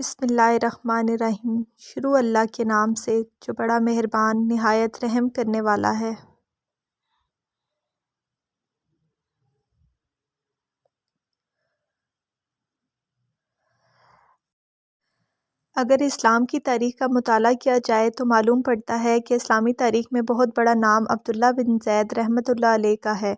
بسم اللہ الرحمن الرحیم۔ شروع اللہ کے نام سے جو بڑا مہربان نہایت رحم کرنے والا ہے۔ اگر اسلام کی تاریخ کا مطالعہ کیا جائے تو معلوم پڑتا ہے کہ اسلامی تاریخ میں بہت بڑا نام عبداللہ بن زید رحمۃ اللہ علیہ کا ہے۔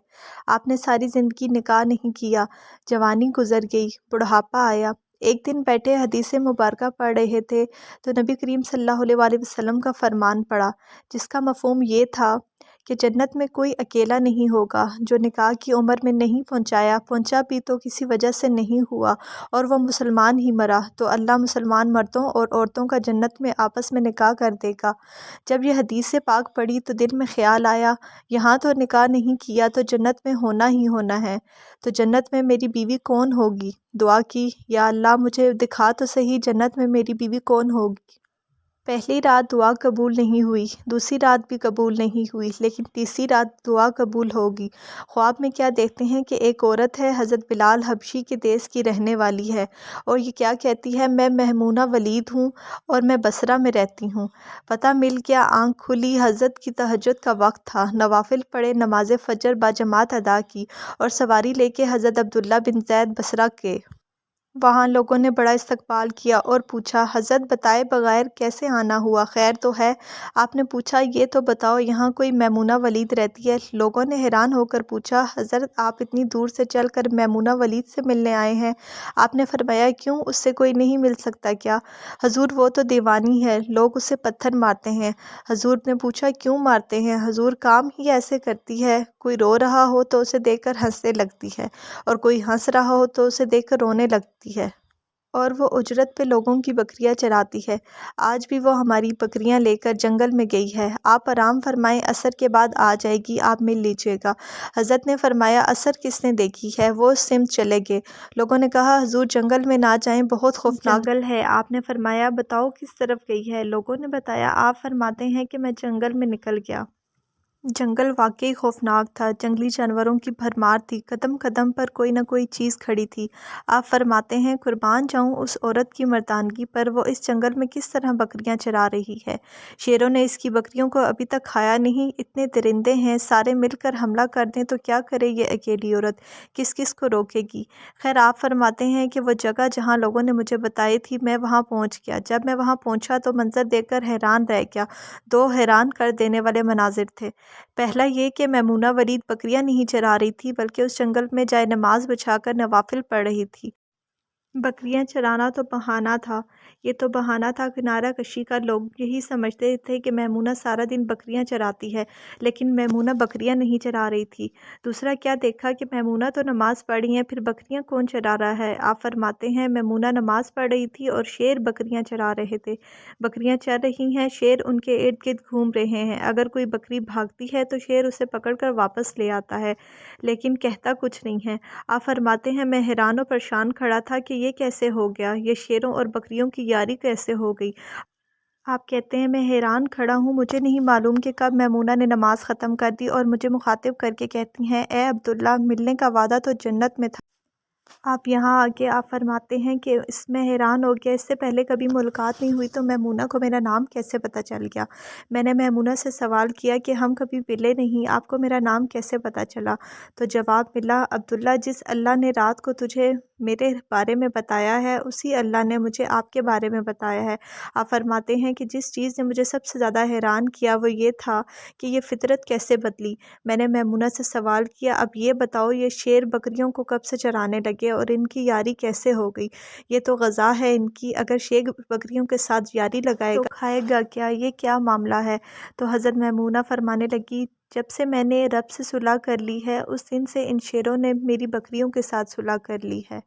آپ نے ساری زندگی نکاح نہیں کیا، جوانی گزر گئی، بڑھاپا آیا۔ ایک دن بیٹھے حدیث مبارکہ پڑھ رہے تھے تو نبی کریم صلی اللہ علیہ وآلہ وسلم کا فرمان پڑھا، جس کا مفہوم یہ تھا کہ جنت میں کوئی اکیلا نہیں ہوگا جو نکاح کی عمر میں نہیں پہنچا بھی تو کسی وجہ سے نہیں ہوا اور وہ مسلمان ہی مرا تو اللہ مسلمان مردوں اور عورتوں کا جنت میں آپس میں نکاح کر دے گا۔ جب یہ حدیث پاک پڑھی تو دل میں خیال آیا، یہاں تو نکاح نہیں کیا تو جنت میں ہونا ہی ہونا ہے، تو جنت میں میری بیوی کون ہوگی؟ دعا کی، یا اللہ مجھے دکھا تو صحیح جنت میں میری بیوی کون ہوگی۔ پہلی رات دعا قبول نہیں ہوئی، دوسری رات بھی قبول نہیں ہوئی، لیکن تیسری رات دعا قبول ہوگی۔ خواب میں کیا دیکھتے ہیں کہ ایک عورت ہے، حضرت بلال حبشی کے دیس کی رہنے والی ہے، اور یہ کیا کہتی ہے، میں میمونہ ولید ہوں اور میں بصرہ میں رہتی ہوں۔ پتہ مل گیا، آنکھ کھلی، حضرت کی تہجد کا وقت تھا، نوافل پڑھے، نماز فجر باجماعت ادا کی اور سواری لے کے حضرت عبداللہ بن زید بصرہ کے وہاں لوگوں نے بڑا استقبال کیا اور پوچھا، حضرت بتائے بغیر کیسے آنا ہوا، خیر تو ہے؟ آپ نے پوچھا، یہ تو بتاؤ یہاں کوئی میمونہ ولید رہتی ہے؟ لوگوں نے حیران ہو کر پوچھا، حضرت آپ اتنی دور سے چل کر میمونہ ولید سے ملنے آئے ہیں؟ آپ نے فرمایا، کیوں، اس سے کوئی نہیں مل سکتا کیا؟ حضور وہ تو دیوانی ہے، لوگ اسے پتھر مارتے ہیں۔ حضور نے پوچھا، کیوں مارتے ہیں؟ حضور کام ہی ایسے کرتی ہے، کوئی رو رہا ہو تو اسے دیکھ کر ہنسنے لگتی ہے اور کوئی ہنس رہا ہو تو اسے دیکھ کر رونے لگتی ہے، اور وہ اجرت پہ لوگوں کی بکریاں چراتی ہے۔ آج بھی وہ ہماری بکریاں لے کر جنگل میں گئی ہے، آپ آرام فرمائیں، عصر کے بعد آ جائے گی، آپ مل لیجیے گا۔ حضرت نے فرمایا، عصر کس نے دیکھی ہے؟ وہ اس سمت چلے گئے۔ لوگوں نے کہا، حضور جنگل میں نہ جائیں، بہت خوفناک جنگل ہے۔ آپ نے فرمایا، بتاؤ کس طرف گئی ہے؟ لوگوں نے بتایا۔ آپ فرماتے ہیں کہ میں جنگل میں نکل گیا۔ جنگل واقعی خوفناک تھا، جنگلی جانوروں کی بھرمار تھی، قدم قدم پر کوئی نہ کوئی چیز کھڑی تھی۔ آپ فرماتے ہیں، قربان جاؤں اس عورت کی مردانگی پر، وہ اس جنگل میں کس طرح بکریاں چرا رہی ہے۔ شیروں نے اس کی بکریوں کو ابھی تک کھایا نہیں، اتنے درندے ہیں، سارے مل کر حملہ کر دیں تو کیا کرے یہ اکیلی عورت، کس کس کو روکے گی؟ خیر آپ فرماتے ہیں کہ وہ جگہ جہاں لوگوں نے مجھے بتائی تھی، میں وہاں پہنچ گیا۔ جب میں وہاں پہنچا تو منظر دیکھ کر حیران رہ گیا۔ دو حیران کر دینے والے مناظر تھے۔ پہلا یہ کہ میمونہ ولید بکریاں نہیں چرا رہی تھی، بلکہ اس جنگل میں جائے نماز بچھا کر نوافل پڑھ رہی تھی۔ بکریاں چرانا تو بہانہ تھا، یہ تو بہانہ تھا کنارہ کشی کا۔ لوگ یہی سمجھتے تھے کہ میمونہ سارا دن بکریاں چراتی ہے، لیکن میمونہ بکریاں نہیں چرا رہی تھی۔ دوسرا کیا دیکھا کہ میمونہ تو نماز پڑھ رہی ہیں، پھر بکریاں کون چرا رہا ہے؟ آپ فرماتے ہیں، میمونہ نماز پڑھ رہی تھی اور شیر بکریاں چرا رہے تھے۔ بکریاں چر رہی ہیں، شیر ان کے ارد گرد گھوم رہے ہیں، اگر کوئی بکری بھاگتی ہے تو شیر اسے پکڑ کر واپس لے آتا ہے، لیکن کہتا کچھ نہیں ہے۔ آپ فرماتے ہیں، میں حیران و پریشان کھڑا تھا کہ یہ کیسے ہو گیا، یہ شیروں اور بکریوں کی یاری کیسے ہو گئی؟ آپ کہتے ہیں، میں حیران کھڑا ہوں، مجھے نہیں معلوم کہ کب میمونہ نے نماز ختم کر دی اور مجھے مخاطب کر کے کہتی ہیں، اے عبداللہ، ملنے کا وعدہ تو جنت میں تھا۔ آپ یہاں آگے آپ فرماتے ہیں کہ اس میں حیران ہو گیا، اس سے پہلے کبھی ملاقات نہیں ہوئی تو میمونہ کو میرا نام کیسے پتہ چل گیا؟ میں نے میمونہ سے سوال کیا کہ ہم کبھی ملے نہیں، آپ کو میرا نام کیسے پتہ چلا؟ تو جواب ملا، عبداللہ، جس اللہ نے رات کو تجھے میرے بارے میں بتایا ہے، اسی اللہ نے مجھے آپ کے بارے میں بتایا ہے۔ آپ فرماتے ہیں کہ جس چیز نے مجھے سب سے زیادہ حیران کیا وہ یہ تھا کہ یہ فطرت کیسے بدلی۔ میں نے میمونہ سے سوال کیا، اب یہ بتاؤ، یہ شیر بکریوں کو کب سے چرانے لگے اور ان کی یاری کیسے ہو گئی؟ یہ تو غذا ہے ان کی، اگر شیر بکریوں کے ساتھ یاری لگائے گا تو کھائے گا کیا؟ یہ کیا معاملہ ہے؟ تو حضرت میمونہ فرمانے لگی، جب سے میں نے رب سے صلح کر لی ہے، اس دن سے ان شیروں نے میری بکریوں کے ساتھ صلح کر لی ہے۔